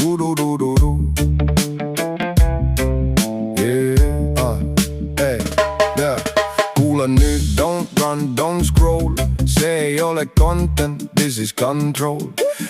Ududududu. Kuula nüüd, don't run, don't scroll. See ei ole content, this is control.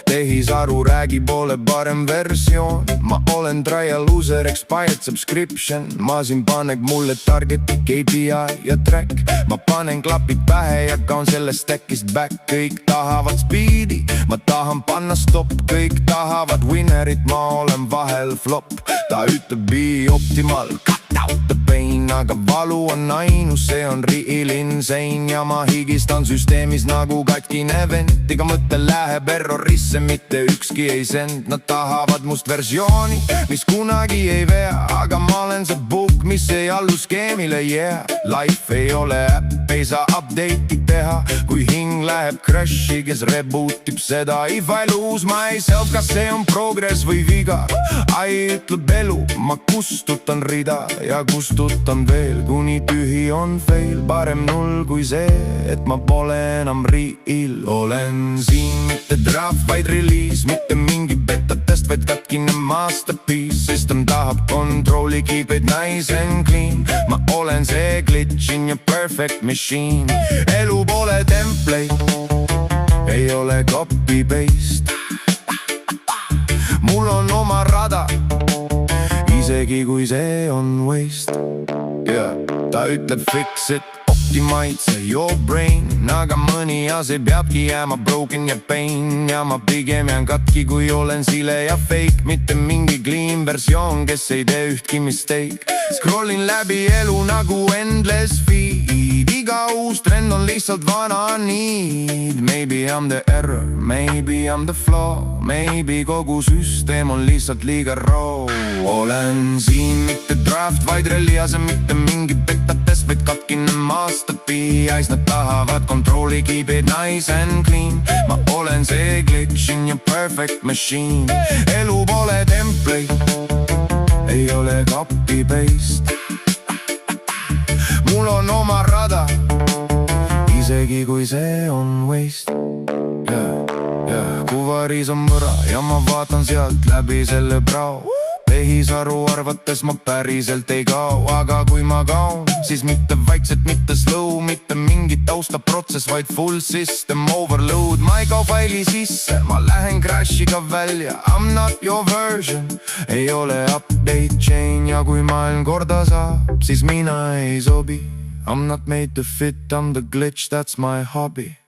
Tehisaru räägib, ole parem versioon. Ma olen trial user, expired subscription. Ma siin paneb mulle targeti, KPI ja track. Ma panen klapid pähe ja kaon sellest stackist back. Kõik tahavad speedi, ma tahan panna stop. Kõik tahavad winnerit, ma olen vahel flop. Ta ütleb be optimal, cut out the pain. Aga valu on ainus, see on real insane. Ja ma higistan süsteemis nagu katkine vend. Iga mõte läheb errorisse, mitte ükski ei send. Nad tahavad must versiooni, mis kunagi ei vea. Aga ma olen see book, mis ei allu skeemile, yeah. Life ei ole äpp, ei saa update'i teha. Kui hing läheb crash'i, kes rebootib seda. If I lose myself, kas see on progress või viga? Ai ütleb elu, ma kustutan rida ja kustutan veel, kuni tühi on fail. Parem null kui see, et ma pole enam real. Olen siin mitte draft, vaid release, mitte mingi betatest, vaid katkine masterpiece. System tahab kontrolli, keep it nice and clean. Ma olen see glitch in your perfect machine. Elu pole template, ei ole copy-paste. Mul on oma rada, isegi kui see on waste, yeah. Ta ütleb fix it, optimize your brain. Aga mõni asi peabki jääma broken ja pain. Ja ma pigem jään katki, kui olen sile ja fake. Mitte mingi clean versioon, kes ei tee ühtki mistake. Scrollin läbi elu nagu endless feed. Iga uus trend on lihtsalt vana need. Maybe I'm the error, maybe I'm the flaw. Maybe kogu süsteem on lihtsalt liiga raw. Olen siin mitte draft, vaid reliase, mitte mingi betatest, vaid katkine masterpiece. Nad tahavad kontrolli, keep it nice and clean. Ma olen see glitch in your perfect machine. Elu pole template, ei ole copy-paste. Mul on oma rada, isegi kui see on waste, yeah. Kuvaris on mõra ja ma vaatan sealt läbi selle brao. Tehisaru arvates ma päriselt ei kao. Aga kui ma kaon, siis mitte vaikselt, mitte slow. Mitte mingi taustaprotsess, vaid full system overload. Ma ei kao faili sisse, ma lähen crashiga välja. I'm not your version, ei ole update chain. Ja kui maailm korda saab, siis mina ei sobi. I'm not made to fit, I'm the glitch, that's my hobby.